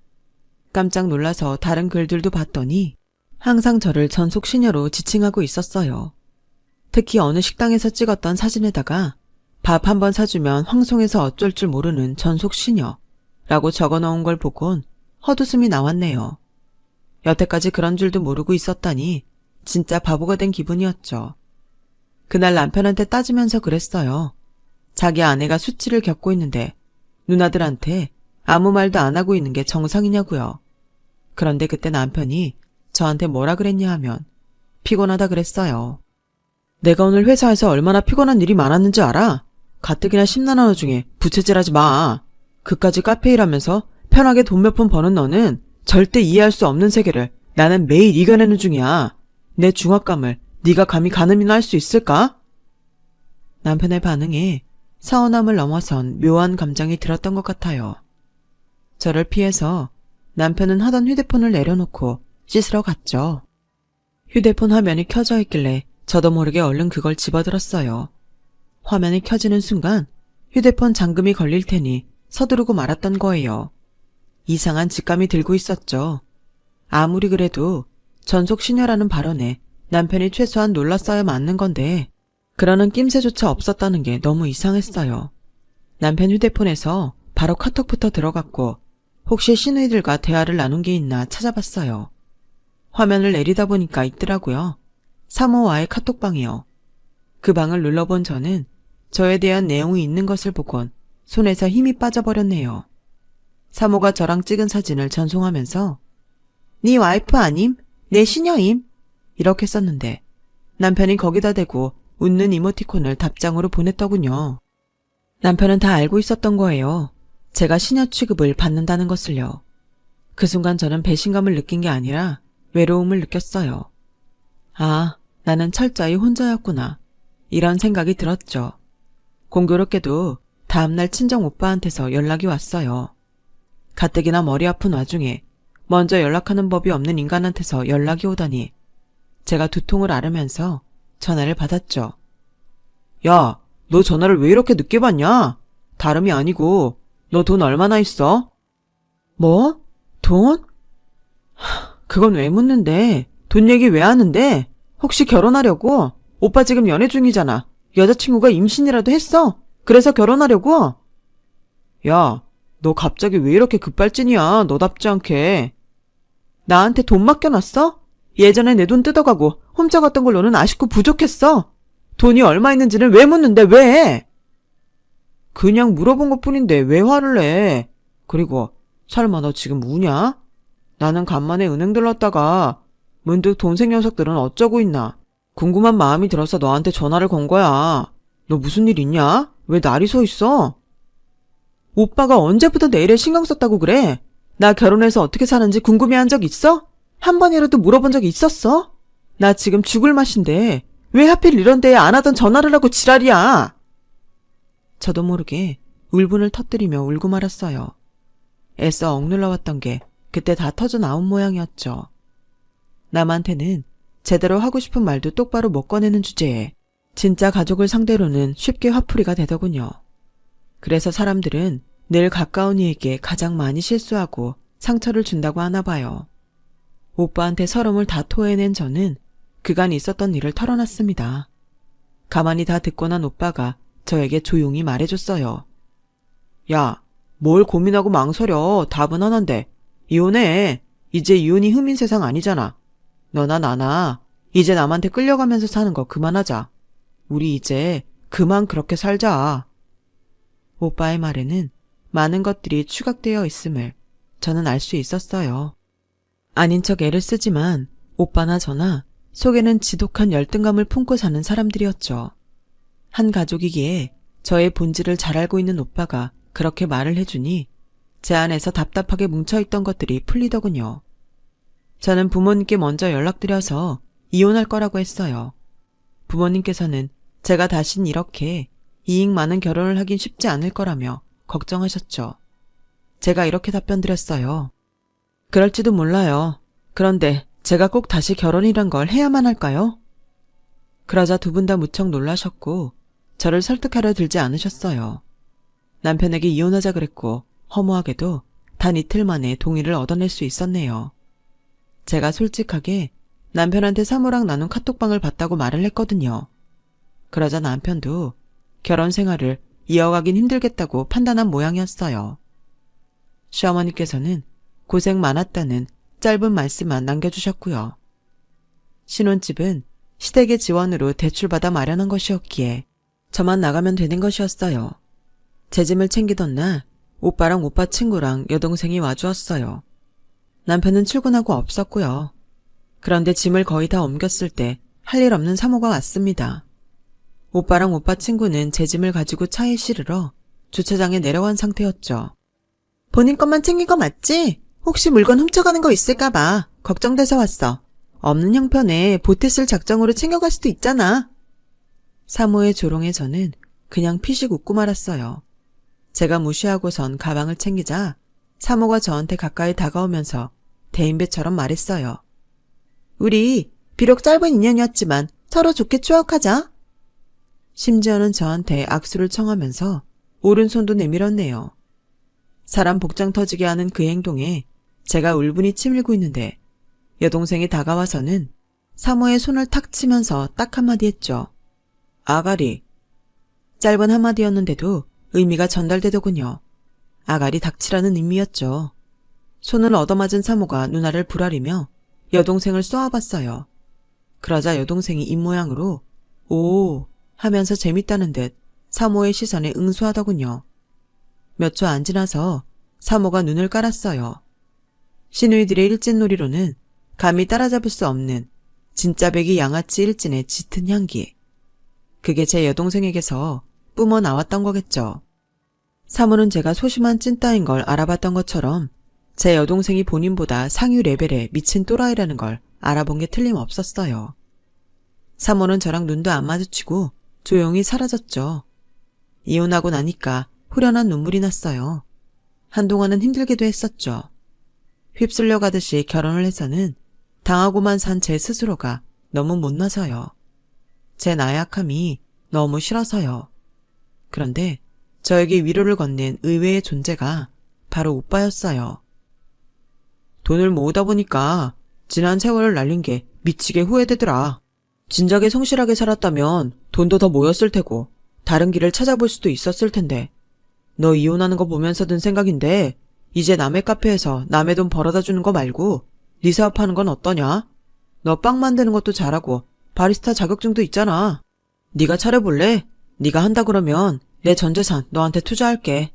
깜짝 놀라서 다른 글들도 봤더니 항상 저를 전속 시녀로 지칭하고 있었어요. 특히 어느 식당에서 찍었던 사진에다가 밥 한 번 사주면 황송해서 어쩔 줄 모르는 전속 시녀라고 적어놓은 걸 보곤 헛웃음이 나왔네요. 여태까지 그런 줄도 모르고 있었다니 진짜 바보가 된 기분이었죠. 그날 남편한테 따지면서 그랬어요. 자기 아내가 수치를 겪고 있는데 누나들한테 아무 말도 안 하고 있는 게 정상이냐고요. 그런데 그때 남편이 저한테 뭐라 그랬냐 하면 피곤하다 그랬어요. 내가 오늘 회사에서 얼마나 피곤한 일이 많았는지 알아? 가뜩이나 심란한 중에 부채질하지 마. 그까지 카페 일하면서 편하게 돈 몇 푼 버는 너는 절대 이해할 수 없는 세계를 나는 매일 이겨내는 중이야. 내 중압감을 네가 감히 가늠이나 할 수 있을까? 남편의 반응에 서운함을 넘어선 묘한 감정이 들었던 것 같아요. 저를 피해서 남편은 하던 휴대폰을 내려놓고 씻으러 갔죠. 휴대폰 화면이 켜져 있길래 저도 모르게 얼른 그걸 집어들었어요. 화면이 켜지는 순간 휴대폰 잠금이 걸릴 테니 서두르고 말았던 거예요. 이상한 직감이 들고 있었죠. 아무리 그래도 전속 시녀라는 발언에 남편이 최소한 놀랐어야 맞는 건데 그러는 낌새조차 없었다는 게 너무 이상했어요. 남편 휴대폰에서 바로 카톡부터 들어갔고 혹시 시누이들과 대화를 나눈 게 있나 찾아봤어요. 화면을 내리다 보니까 있더라고요. 사모와의 카톡방이요. 그 방을 눌러본 저는 저에 대한 내용이 있는 것을 보곤 손에서 힘이 빠져버렸네요. 사모가 저랑 찍은 사진을 전송하면서 네 와이프 아님? 내 시녀임? 이렇게 썼는데 남편이 거기다 대고 웃는 이모티콘을 답장으로 보냈더군요. 남편은 다 알고 있었던 거예요. 제가 시녀 취급을 받는다는 것을요. 그 순간 저는 배신감을 느낀 게 아니라 외로움을 느꼈어요. 아, 나는 철저히 혼자였구나. 이런 생각이 들었죠. 공교롭게도 다음날 친정 오빠한테서 연락이 왔어요. 가뜩이나 머리 아픈 와중에 먼저 연락하는 법이 없는 인간한테서 연락이 오다니 제가 두통을 앓으면서 전화를 받았죠. 야, 너 전화를 왜 이렇게 늦게 받냐? 다름이 아니고 너 돈 얼마나 있어? 뭐? 돈? 그건 왜 묻는데? 돈 얘기 왜 하는데? 혹시 결혼하려고? 오빠 지금 연애 중이잖아. 여자친구가 임신이라도 했어? 그래서 결혼하려고? 야, 너 갑자기 왜 이렇게 급발진이야? 너답지 않게. 나한테 돈 맡겨놨어? 예전에 내 돈 뜯어가고 훔쳐갔던 걸 너는 아쉽고 부족했어? 돈이 얼마 있는지는 왜 묻는데 왜? 그냥 물어본 것뿐인데 왜 화를 내? 그리고 설마 너 지금 우냐? 나는 간만에 은행 들렀다가 문득 동생 녀석들은 어쩌고 있나 궁금한 마음이 들어서 너한테 전화를 건 거야. 너 무슨 일 있냐? 왜 날이 서 있어? 오빠가 언제부터 내 일에 신경 썼다고 그래? 나 결혼해서 어떻게 사는지 궁금해한 적 있어? 한 번이라도 물어본 적 있었어? 나 지금 죽을 맛인데 왜 하필 이런 데에 안 하던 전화를 하고 지랄이야? 저도 모르게 울분을 터뜨리며 울고 말았어요. 애써 억눌러왔던 게 그때 다 터져 나온 모양이었죠. 남한테는 제대로 하고 싶은 말도 똑바로 못 꺼내는 주제에 진짜 가족을 상대로는 쉽게 화풀이가 되더군요. 그래서 사람들은 늘 가까운 이에게 가장 많이 실수하고 상처를 준다고 하나 봐요. 오빠한테 서름을 다 토해낸 저는 그간 있었던 일을 털어놨습니다. 가만히 다 듣고 난 오빠가 저에게 조용히 말해줬어요. 야, 뭘 고민하고 망설여. 답은 하나인데. 이혼해. 이제 이혼이 흠인 세상 아니잖아. 너나 나나 이제 남한테 끌려가면서 사는 거 그만하자. 우리 이제 그만 그렇게 살자. 오빠의 말에는 많은 것들이 추각되어 있음을 저는 알 수 있었어요. 아닌 척 애를 쓰지만 오빠나 저나 속에는 지독한 열등감을 품고 사는 사람들이었죠. 한 가족이기에 저의 본질을 잘 알고 있는 오빠가 그렇게 말을 해주니 제 안에서 답답하게 뭉쳐있던 것들이 풀리더군요. 저는 부모님께 먼저 연락드려서 이혼할 거라고 했어요. 부모님께서는 제가 다신 이렇게 이익 많은 결혼을 하긴 쉽지 않을 거라며 걱정하셨죠. 제가 이렇게 답변드렸어요. 그럴지도 몰라요. 그런데 제가 꼭 다시 결혼이란 걸 해야만 할까요? 그러자 두 분 다 무척 놀라셨고 저를 설득하려 들지 않으셨어요. 남편에게 이혼하자 그랬고 허무하게도 단 이틀 만에 동의를 얻어낼 수 있었네요. 제가 솔직하게 남편한테 사모랑 나눈 카톡방을 봤다고 말을 했거든요. 그러자 남편도 결혼 생활을 이어가긴 힘들겠다고 판단한 모양이었어요. 시어머니께서는 고생 많았다는 짧은 말씀만 남겨주셨고요. 신혼집은 시댁의 지원으로 대출받아 마련한 것이었기에 저만 나가면 되는 것이었어요. 제 짐을 챙기던 날 오빠랑 오빠 친구랑 여동생이 와주었어요. 남편은 출근하고 없었고요. 그런데 짐을 거의 다 옮겼을 때 할 일 없는 사모가 왔습니다. 오빠랑 오빠 친구는 제 짐을 가지고 차에 실으러 주차장에 내려간 상태였죠. 본인 것만 챙긴 거 맞지? 혹시 물건 훔쳐가는 거 있을까봐 걱정돼서 왔어. 없는 형편에 보태 쓸 작정으로 챙겨갈 수도 있잖아. 사모의 조롱에 저는 그냥 피식 웃고 말았어요. 제가 무시하고선 가방을 챙기자 사모가 저한테 가까이 다가오면서 대인배처럼 말했어요. 우리 비록 짧은 인연이었지만 서로 좋게 추억하자. 심지어는 저한테 악수를 청하면서 오른손도 내밀었네요. 사람 복장 터지게 하는 그 행동에 제가 울분이 치밀고 있는데 여동생이 다가와서는 사모의 손을 탁 치면서 딱 한마디 했죠. 아가리. 짧은 한마디였는데도 의미가 전달되더군요. 아가리 닥치라는 의미였죠. 손을 얻어맞은 사모가 누나를 불아리며 여동생을 쏘아봤어요. 그러자 여동생이 입모양으로 오 하면서 재밌다는 듯 사모의 시선에 응수하더군요. 몇 초 안 지나서 사모가 눈을 깔았어요. 시누이들의 일진놀이로는 감히 따라잡을 수 없는 진짜 배기 양아치 일진의 짙은 향기. 그게 제 여동생에게서 뿜어 나왔던 거겠죠. 사모는 제가 소심한 찐따인 걸 알아봤던 것처럼 제 여동생이 본인보다 상위 레벨의 미친 또라이라는 걸 알아본 게 틀림없었어요. 사모는 저랑 눈도 안 마주치고 조용히 사라졌죠. 이혼하고 나니까 후련한 눈물이 났어요. 한동안은 힘들기도 했었죠. 휩쓸려 가듯이 결혼을 해서는 당하고만 산 제 스스로가 너무 못나서요. 제 나약함이 너무 싫어서요. 그런데 저에게 위로를 건넨 의외의 존재가 바로 오빠였어요. 돈을 모으다 보니까 지난 세월을 날린 게 미치게 후회되더라. 진작에 성실하게 살았다면 돈도 더 모였을 테고 다른 길을 찾아볼 수도 있었을 텐데 너 이혼하는 거 보면서 든 생각인데 이제 남의 카페에서 남의 돈 벌어다 주는 거 말고 네 사업하는 건 어떠냐? 너 빵 만드는 것도 잘하고 바리스타 자격증도 있잖아. 네가 차려볼래? 네가 한다 그러면 내 전 재산 너한테 투자할게.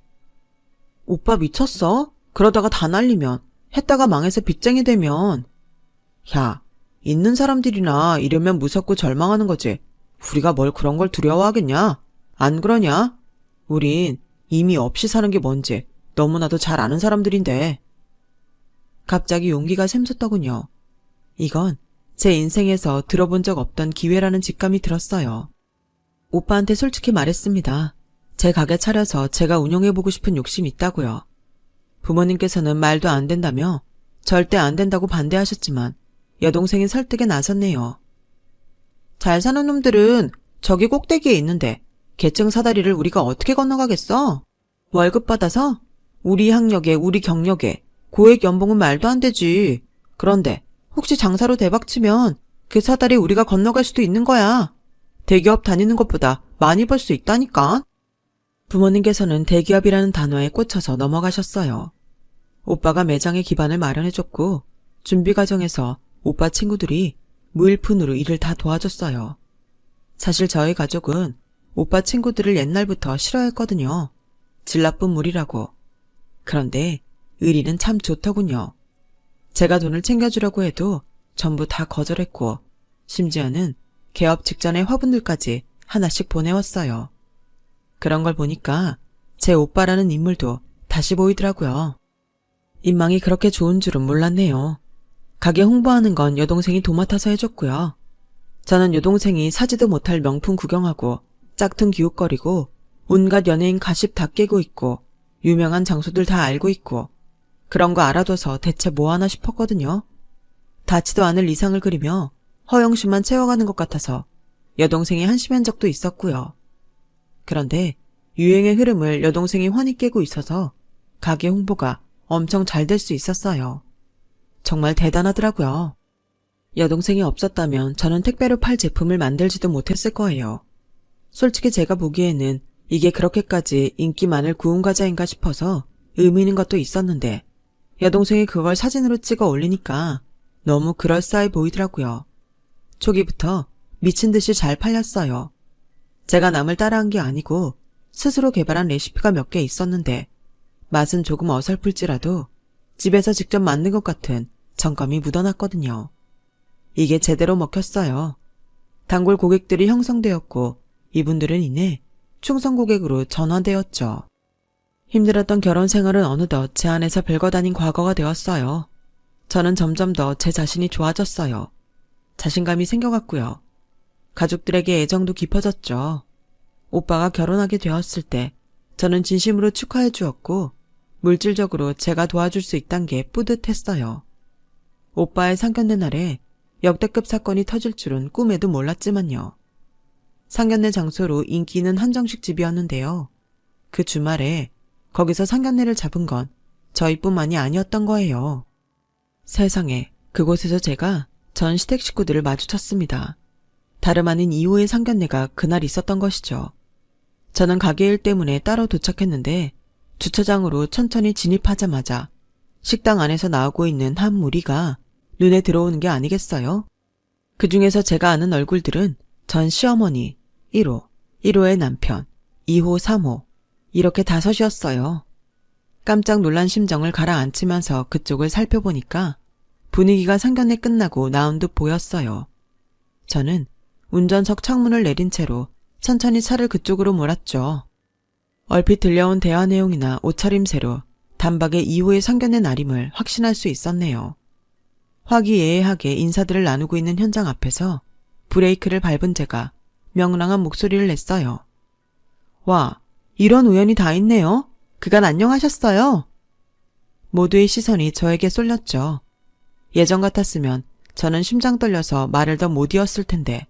오빠 미쳤어? 그러다가 다 날리면 했다가 망해서 빚쟁이 되면. 야, 있는 사람들이나 이러면 무섭고 절망하는 거지. 우리가 뭘 그런 걸 두려워하겠냐? 안 그러냐? 우린 이미 없이 사는 게 뭔지 너무나도 잘 아는 사람들인데. 갑자기 용기가 샘솟더군요. 이건 제 인생에서 들어본 적 없던 기회라는 직감이 들었어요. 오빠한테 솔직히 말했습니다. 제 가게 차려서 제가 운영해보고 싶은 욕심이 있다고요. 부모님께서는 말도 안 된다며 절대 안 된다고 반대하셨지만 여동생이 설득에 나섰네요. 잘 사는 놈들은 저기 꼭대기에 있는데 계층 사다리를 우리가 어떻게 건너가겠어? 월급 받아서? 우리 학력에 우리 경력에 고액 연봉은 말도 안 되지. 그런데 혹시 장사로 대박치면 그 사다리 우리가 건너갈 수도 있는 거야. 대기업 다니는 것보다 많이 벌 수 있다니까. 부모님께서는 대기업이라는 단어에 꽂혀서 넘어가셨어요. 오빠가 매장의 기반을 마련해줬고 준비 과정에서 오빠 친구들이 무일푼으로 일을 다 도와줬어요. 사실 저희 가족은 오빠 친구들을 옛날부터 싫어했거든요. 질 나쁜 무리라고. 그런데 의리는 참 좋더군요. 제가 돈을 챙겨주려고 해도 전부 다 거절했고 심지어는 개업 직전의 화분들까지 하나씩 보내왔어요. 그런 걸 보니까 제 오빠라는 인물도 다시 보이더라고요. 인망이 그렇게 좋은 줄은 몰랐네요. 가게 홍보하는 건 여동생이 도맡아서 해줬고요. 저는 여동생이 사지도 못할 명품 구경하고 짝퉁 기웃거리고 온갖 연예인 가십 다 깨고 있고 유명한 장소들 다 알고 있고 그런 거 알아둬서 대체 뭐 하나 싶었거든요. 닿지도 않을 이상을 그리며 허영심만 채워가는 것 같아서 여동생이 한심한 적도 있었고요. 그런데 유행의 흐름을 여동생이 훤히 깨고 있어서 가게 홍보가 엄청 잘 될 수 있었어요. 정말 대단하더라고요. 여동생이 없었다면 저는 택배로 팔 제품을 만들지도 못했을 거예요. 솔직히 제가 보기에는 이게 그렇게까지 인기 많을 구운 과자인가 싶어서 의미 있는 것도 있었는데 여동생이 그걸 사진으로 찍어 올리니까 너무 그럴싸해 보이더라고요. 초기부터 미친 듯이 잘 팔렸어요. 제가 남을 따라한 게 아니고 스스로 개발한 레시피가 몇 개 있었는데 맛은 조금 어설플지라도 집에서 직접 만든 것 같은 정감이 묻어났거든요. 이게 제대로 먹혔어요. 단골 고객들이 형성되었고 이분들은 이내 충성 고객으로 전환되었죠. 힘들었던 결혼 생활은 어느덧 제 안에서 별거 다닌 과거가 되었어요. 저는 점점 더 제 자신이 좋아졌어요. 자신감이 생겨갔고요. 가족들에게 애정도 깊어졌죠. 오빠가 결혼하게 되었을 때 저는 진심으로 축하해 주었고 물질적으로 제가 도와줄 수 있단 게 뿌듯했어요. 오빠의 상견례 날에 역대급 사건이 터질 줄은 꿈에도 몰랐지만요. 상견례 장소로 인기 있는 한정식 집이었는데요. 그 주말에 거기서 상견례를 잡은 건 저희뿐만이 아니었던 거예요. 세상에, 그곳에서 제가 전 시댁 식구들을 마주쳤습니다. 다름 아닌 2호의 상견례가 그날 있었던 것이죠. 저는 가게 일 때문에 따로 도착했는데 주차장으로 천천히 진입하자마자 식당 안에서 나오고 있는 한 무리가 눈에 들어오는 게 아니겠어요? 그 중에서 제가 아는 얼굴들은 전 시어머니 1호, 1호의 남편, 2호, 3호 이렇게 5이었어요. 깜짝 놀란 심정을 가라앉히면서 그쪽을 살펴보니까 분위기가 상견례 끝나고 나온 듯 보였어요. 저는 운전석 창문을 내린 채로 천천히 차를 그쪽으로 몰았죠. 얼핏 들려온 대화 내용이나 옷차림새로 단박에 2호의 상견례 날임을 확신할 수 있었네요. 화기애애하게 인사들을 나누고 있는 현장 앞에서 브레이크를 밟은 제가 명랑한 목소리를 냈어요. 와, 이런 우연이 다 있네요. 그간 안녕하셨어요. 모두의 시선이 저에게 쏠렸죠. 예전 같았으면 저는 심장 떨려서 말을 더 못 이었을 텐데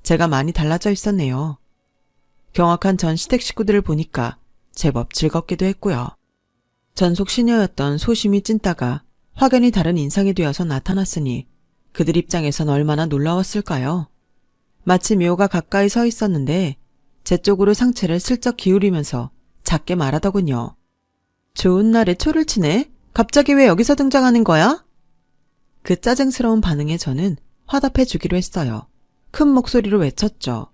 제가 많이 달라져 있었네요. 경악한 전 시댁 식구들을 보니까 제법 즐겁기도 했고요. 전속 시녀였던 소심이 찐따가 확연히 다른 인상이 되어서 나타났으니 그들 입장에선 얼마나 놀라웠을까요? 마치 묘가 가까이 서 있었는데 제 쪽으로 상체를 슬쩍 기울이면서 작게 말하더군요. 좋은 날에 초를 치네? 갑자기 왜 여기서 등장하는 거야? 그 짜증스러운 반응에 저는 화답해 주기로 했어요. 큰 목소리로 외쳤죠.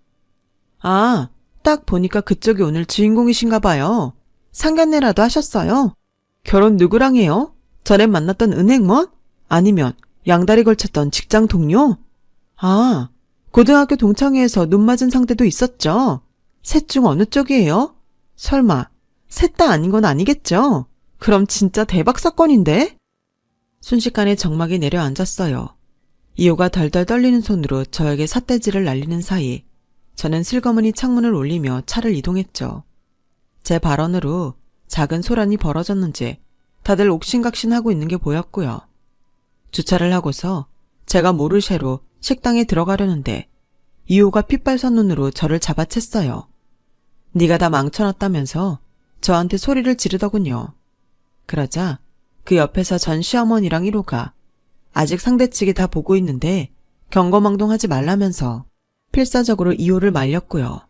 아, 딱 보니까 그쪽이 오늘 주인공이신가 봐요. 상견례라도 하셨어요? 결혼 누구랑 해요? 전에 만났던 은행원? 아니면 양다리 걸쳤던 직장 동료? 아, 고등학교 동창회에서 눈 맞은 상대도 있었죠? 셋 중 어느 쪽이에요? 설마 셋 다 아닌 건 아니겠죠? 그럼 진짜 대박 사건인데? 순식간에 정막이 내려앉았어요. 2호가 덜덜 떨리는 손으로 저에게 삿대질을 날리는 사이 저는 슬그머니 창문을 올리며 차를 이동했죠. 제 발언으로 작은 소란이 벌어졌는지 다들 옥신각신하고 있는 게 보였고요. 주차를 하고서 제가 모르쇠로 식당에 들어가려는데 2호가 핏발선 눈으로 저를 잡아챘어요. 네가 다 망쳐놨다면서 저한테 소리를 지르더군요. 그러자 그 옆에서 전 시어머니랑 1호가 아직 상대 측이 다 보고 있는데 경거망동하지 말라면서 필사적으로 2호를 말렸고요.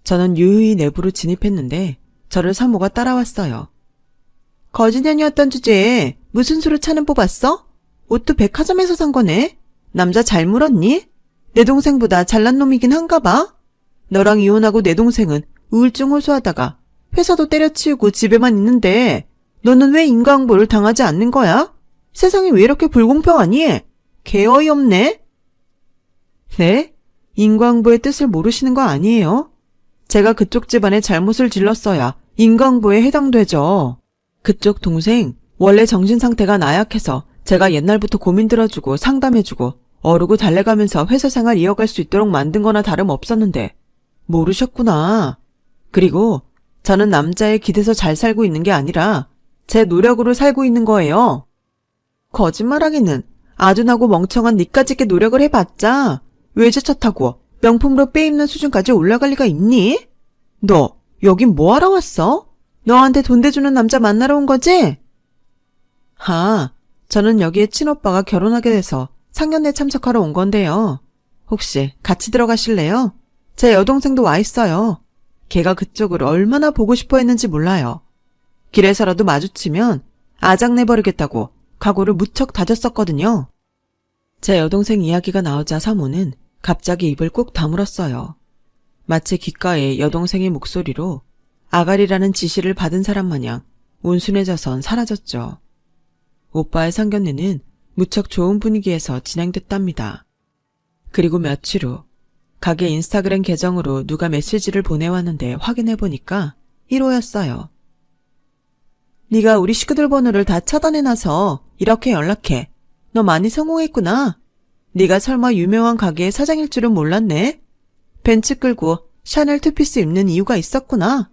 저는 유유히 내부로 진입했는데 저를 3호가 따라왔어요. 거지년이었던 주제에 무슨 수로 차는 뽑았어? 옷도 백화점에서 산 거네? 남자 잘 물었니? 내 동생보다 잘난 놈이긴 한가 봐? 너랑 이혼하고 내 동생은 우울증 호소하다가 회사도 때려치우고 집에만 있는데 너는 왜 인과응보를 당하지 않는 거야? 세상이 왜 이렇게 불공평하니? 개 어이없네? 네? 인과응보의 뜻을 모르시는 거 아니에요? 제가 그쪽 집안에 잘못을 질렀어야 인과응보에 해당되죠. 그쪽 동생 원래 정신상태가 나약해서 제가 옛날부터 고민 들어주고 상담해주고 어르고 달래가면서 회사 생활 이어갈 수 있도록 만든 거나 다름없었는데 모르셨구나. 그리고 저는 남자에 기대서 잘 살고 있는 게 아니라 제 노력으로 살고 있는 거예요. 거짓말하기는 아둔하고 멍청한 니까짓게 노력을 해봤자 외제차 타고 명품으로 빼입는 수준까지 올라갈 리가 있니? 너 여긴 뭐하러 왔어? 너한테 돈 대주는 남자 만나러 온 거지? 저는 여기에 친오빠가 결혼하게 돼서 상견례 참석하러 온 건데요. 혹시 같이 들어가실래요? 제 여동생도 와 있어요. 걔가 그쪽을 얼마나 보고 싶어 했는지 몰라요. 길에서라도 마주치면 아작내버리겠다고 각오를 무척 다졌었거든요. 제 여동생 이야기가 나오자 3호는 갑자기 입을 꾹 다물었어요. 마치 귓가에 여동생의 목소리로 아가리라는 지시를 받은 사람 마냥 온순해져선 사라졌죠. 오빠의 상견례는 무척 좋은 분위기에서 진행됐답니다. 그리고 며칠 후 가게 인스타그램 계정으로 누가 메시지를 보내왔는데 확인해보니까 1호였어요. 네가 우리 식구들 번호를 다 차단해놔서 이렇게 연락해. 너 많이 성공했구나. 네가 설마 유명한 가게의 사장일 줄은 몰랐네. 벤츠 끌고 샤넬 투피스 입는 이유가 있었구나.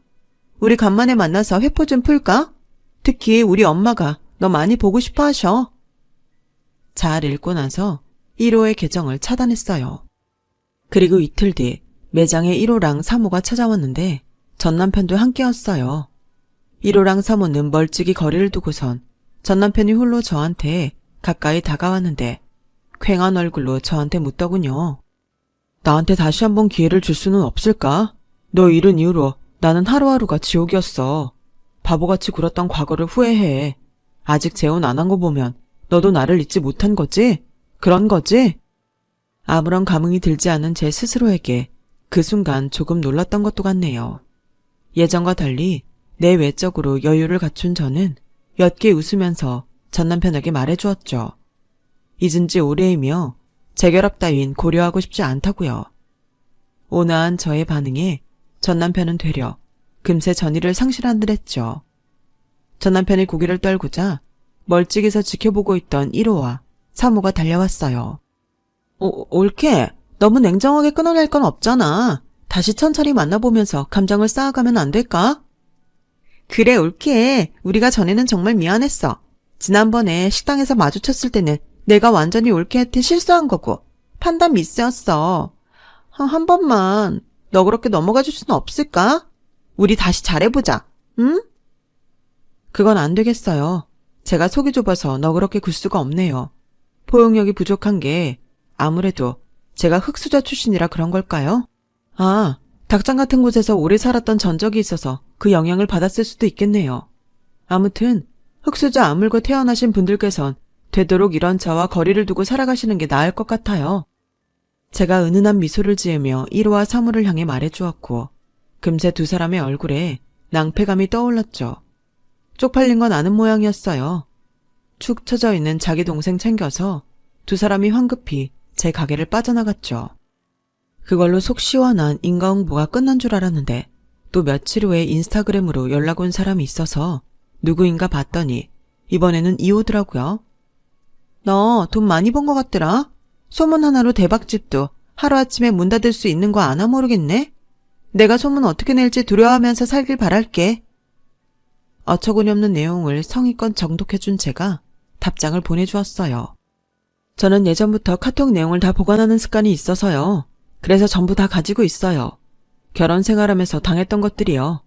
우리 간만에 만나서 회포 좀 풀까? 특히 우리 엄마가 너 많이 보고 싶어 하셔. 잘 읽고 나서 1호의 계정을 차단했어요. 그리고 이틀 뒤 매장에 1호랑 3호가 찾아왔는데 전 남편도 함께였어요. 1호랑 3호는 멀찍이 거리를 두고선 전 남편이 홀로 저한테 가까이 다가왔는데 퀭한 얼굴로 저한테 묻더군요. 나한테 다시 한번 기회를 줄 수는 없을까? 너 이른 이후로 나는 하루하루가 지옥이었어. 바보같이 굴었던 과거를 후회해. 아직 재혼 안 한 거 보면 너도 나를 잊지 못한 거지? 그런 거지? 아무런 감흥이 들지 않은 제 스스로에게 그 순간 조금 놀랐던 것도 같네요. 예전과 달리 내 외적으로 여유를 갖춘 저는 옅게 웃으면서 전 남편에게 말해주었죠. 잊은 지 오래이며 재결합 따윈 고려하고 싶지 않다고요. 온화한 저의 반응에 전 남편은 되려 금세 전의를 상실한 듯 했죠. 전 남편이 고개를 떨구자 멀찍이서 지켜보고 있던 1호와 3호가 달려왔어요. 올케, 너무 냉정하게 끊어낼 건 없잖아. 다시 천천히 만나보면서 감정을 쌓아가면 안 될까? 그래, 올케. 우리가 전에는 정말 미안했어. 지난번에 식당에서 마주쳤을 때는 내가 완전히 올케한테 실수한 거고 판단 미스였어. 한 번만 너 그렇게 넘어가 줄 수는 없을까? 우리 다시 잘해보자. 응? 그건 안 되겠어요. 제가 속이 좁아서 너그럽게 굴 수가 없네요. 포용력이 부족한 게 아무래도 제가 흑수저 출신이라 그런 걸까요? 아, 닭장 같은 곳에서 오래 살았던 전적이 있어서 그 영향을 받았을 수도 있겠네요. 아무튼 흑수저 아물고 태어나신 분들께선 되도록 이런 저와 거리를 두고 살아가시는 게 나을 것 같아요. 제가 은은한 미소를 지으며 1호와 3호를 향해 말해주었고 금세 두 사람의 얼굴에 낭패감이 떠올랐죠. 쪽팔린 건 아는 모양이었어요. 축 처져 있는 자기 동생 챙겨서 두 사람이 황급히 제 가게를 빠져나갔죠. 그걸로 속 시원한 인과응보가 끝난 줄 알았는데 또 며칠 후에 인스타그램으로 연락 온 사람이 있어서 누구인가 봤더니 이번에는 2호더라고요. 너 돈 많이 번 것 같더라? 소문 하나로 대박집도 하루아침에 문 닫을 수 있는 거 아나 모르겠네? 내가 소문 어떻게 낼지 두려워하면서 살길 바랄게. 어처구니 없는 내용을 성의껏 정독해준 제가 답장을 보내주었어요. 저는 예전부터 카톡 내용을 다 보관하는 습관이 있어서요. 그래서 전부 다 가지고 있어요. 결혼 생활하면서 당했던 것들이요.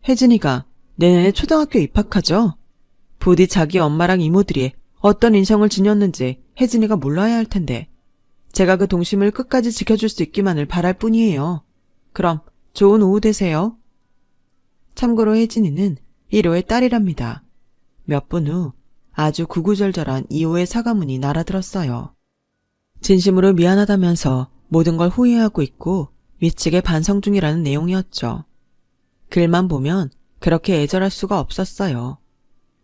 혜진이가 내년에 초등학교 입학하죠. 부디 자기 엄마랑 이모들이 어떤 인성을 지녔는지 혜진이가 몰라야 할 텐데 제가 그 동심을 끝까지 지켜줄 수 있기만을 바랄 뿐이에요. 그럼 좋은 오후 되세요. 참고로 혜진이는 1호의 딸이랍니다. 몇 분 후 아주 구구절절한 2호의 사과문이 날아들었어요. 진심으로 미안하다면서 모든 걸 후회하고 있고 미치게 반성 중이라는 내용이었죠. 글만 보면 그렇게 애절할 수가 없었어요.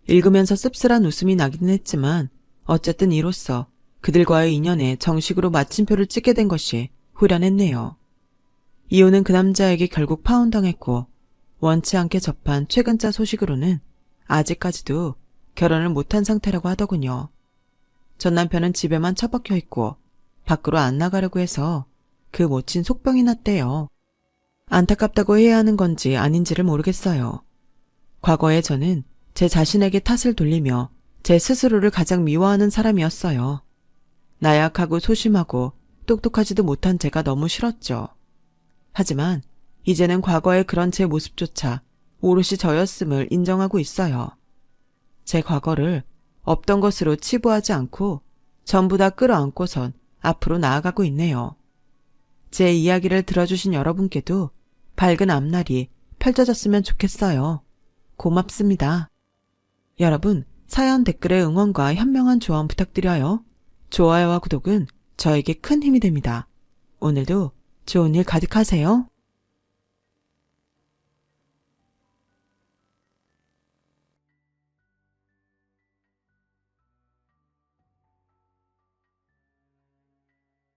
읽으면서 씁쓸한 웃음이 나기는 했지만 어쨌든 이로써 그들과의 인연에 정식으로 마침표를 찍게 된 것이 후련했네요. 2호는 그 남자에게 결국 파혼당했고 원치 않게 접한 최근자 소식으로는 아직까지도 결혼을 못한 상태라고 하더군요. 전 남편은 집에만 처박혀 있고 밖으로 안 나가려고 해서 그 모친 속병이 났대요. 안타깝다고 해야 하는 건지 아닌지를 모르겠어요. 과거에 저는 제 자신에게 탓을 돌리며 제 스스로를 가장 미워하는 사람이었어요. 나약하고 소심하고 똑똑하지도 못한 제가 너무 싫었죠. 하지만 이제는 과거의 그런 제 모습조차 오롯이 저였음을 인정하고 있어요. 제 과거를 없던 것으로 치부하지 않고 전부 다 끌어안고선 앞으로 나아가고 있네요. 제 이야기를 들어주신 여러분께도 밝은 앞날이 펼쳐졌으면 좋겠어요. 고맙습니다. 여러분, 사연 댓글에 응원과 현명한 조언 부탁드려요. 좋아요와 구독은 저에게 큰 힘이 됩니다. 오늘도 좋은 일 가득하세요.